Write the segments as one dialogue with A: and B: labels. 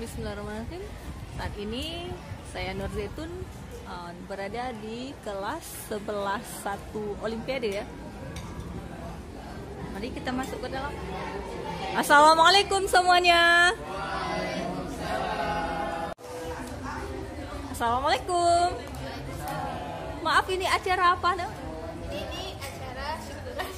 A: Bismillahirrahmanirrahim. Saat ini saya Nur Zaitun berada di kelas 11-1 Olimpiade ya. Mari kita masuk ke dalam. Assalamualaikum semuanya. Assalamualaikum. Maaf, ini acara apa nih?
B: Ini acara syukuran.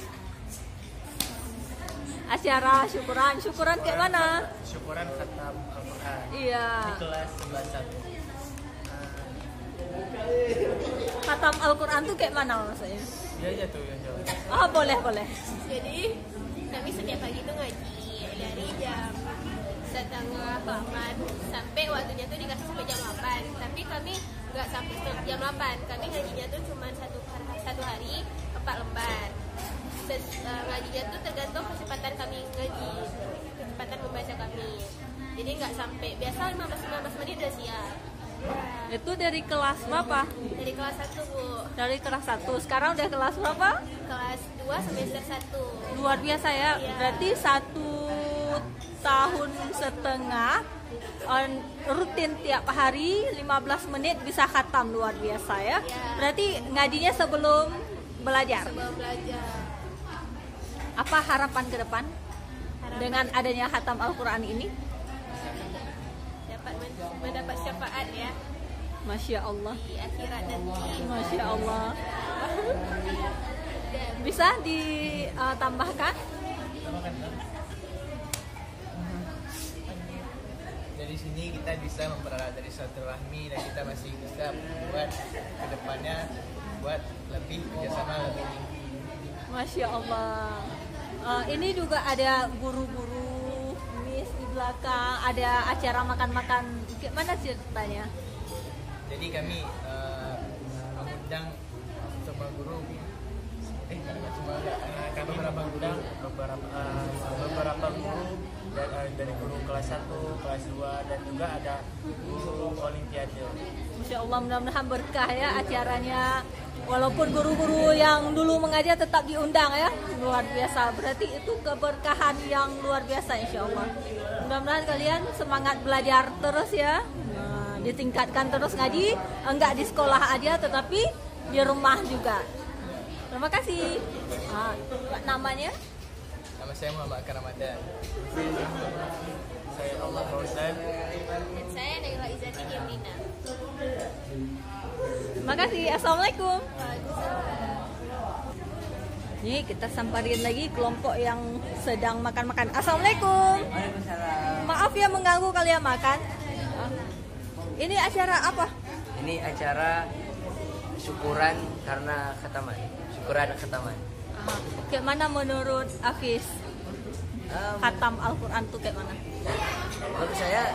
A: Acara syukuran. Syukuran kayak mana?
C: Syukuran khatam Al-Quran
A: Iya.
C: di kelas 11-1.
A: Khatam Al-Quran tuh kayak mana maksudnya?
C: Dia aja tuh yang jawab.
A: Oh, boleh.
B: Jadi kami setiap pagi tuh ngaji dari jam 7:30 sampai waktunya tuh dikasih sampai jam 8. Tapi kami nggak sampai jam 8. Kami ngajinya tuh cuma satu hari 4 lembar. Ngajinya tuh tergantung kecepatan kami ngaji, kecepatan membaca kami. Jadi nggak sampai, biasa 15 menit udah siap.
A: Itu dari kelas berapa?
B: Dari kelas 1 Bu.
A: Dari kelas 1. Sekarang udah kelas berapa?
B: Kelas 2 semester 1.
A: Luar biasa ya.
B: Iya.
A: Berarti 1,5 tahun rutin tiap hari 15 menit bisa khatam, luar biasa ya.
B: Iya.
A: Berarti ngajinya sebelum belajar.
B: Sebelum belajar.
A: Apa harapan ke depan dengan adanya khatam Al-Quran ini?
B: Dapat mendapat syafaat ya
A: Masya Allah.
B: di akhirat nanti.
A: Masya Allah. Bisa ditambahkan?
C: Dari sini kita bisa mempererat dari silaturahmi dan kita masih bisa membuat kedepannya buat lebih kerjasama lebih tinggi.
A: Masya Allah. Ini juga ada guru-guru Miss di belakang, ada acara makan-makan. Gimana ceritanya?
C: Jadi kami mengundang semua guru, kami mengundang beberapa guru dari guru kelas 1, kelas 2 dan juga ada guru Olimpiade.
A: Masya Allah, mudah-mudahan berkah ya acaranya. Walaupun guru-guru yang dulu mengajar tetap diundang ya, luar biasa. Berarti itu keberkahan yang luar biasa insya Allah. Mudah-mudahan kalian semangat belajar terus ya. Nah, ditingkatkan terus ngaji, enggak di sekolah aja tetapi di rumah juga. Terima kasih. Namanya?
C: Nama saya Muhammad Ramadan. Saya Allah Fauzan.
B: Dan saya Naila Izati Gemrina.
A: Terima kasih. Assalamualaikum. Nih kita samperin lagi kelompok yang sedang makan-makan. Assalamualaikum. Maaf ya mengganggu kalian makan. Ini acara apa?
D: Ini acara syukuran karena khataman. Syukuran khataman.
A: Kayak mana menurut Hafiz? Khatam Al-Quran tuh kayak mana?
D: Menurut saya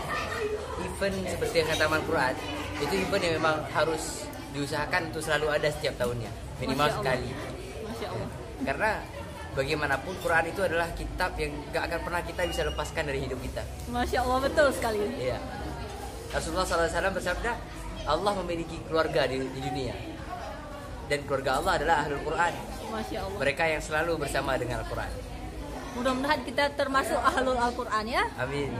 D: event seperti khataman Quran itu event yang memang harus diusahakan untuk selalu ada setiap tahunnya, minimal
A: Masya Allah.
D: sekali.
A: Masya Allah.
D: Karena bagaimanapun Quran itu adalah kitab yang gak akan pernah kita bisa lepaskan dari hidup kita.
A: Masya Allah, betul sekali.
D: Iya. Rasulullah SAW bersabda, Allah memiliki keluarga di dunia, dan keluarga Allah adalah ahlul Quran.
A: Masya Allah.
D: Mereka yang selalu bersama dengan Al-Quran.
A: Mudah-mudahan kita termasuk ahlul Al-Quran ya.
D: Amin.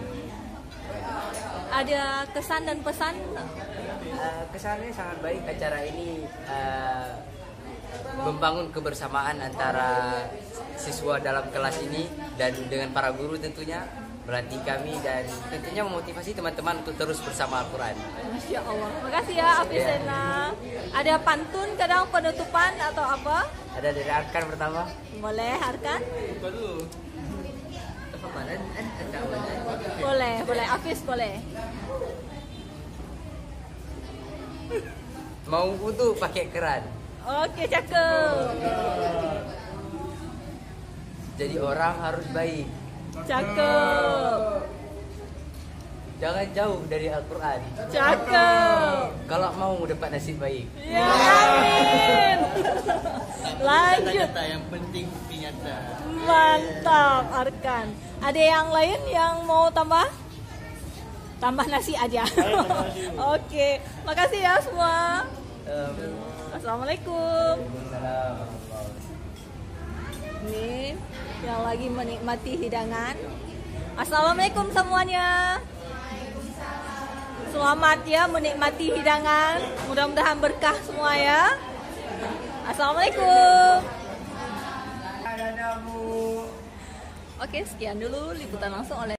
A: Ada kesan dan pesan?
D: Kesannya sangat baik acara ini, membangun kebersamaan antara siswa dalam kelas ini dan dengan para guru tentunya, melatih kami dan tentunya memotivasi teman-teman untuk terus bersama Al-Quran.
A: Masya Allah. Makasih ya Afizena. Ada pantun kadang penutupan atau apa?
D: Ada dari Arkan pertama.
A: Boleh Arkan? Boleh. Hafiz boleh.
D: Mau wudu pakai keran.
A: Oke, cakep.
D: Jadi orang harus baik.
A: Cakep.
D: Jangan jauh dari Al-Quran.
A: Cakep.
D: Kalau mau dapat nasib baik.
A: Ya, amin. Lanjut.
C: Kata-kata yang penting bukti nyata.
A: Mantap, Arkan. Ada yang lain yang mau tambah? Tambah nasi aja. Oke, makasih ya semua. Assalamualaikum. Ini yang lagi menikmati hidangan. Assalamualaikum semuanya. Selamat ya menikmati hidangan. Mudah-mudahan berkah semua ya. Assalamualaikum. Oke, sekian dulu liputan langsung oleh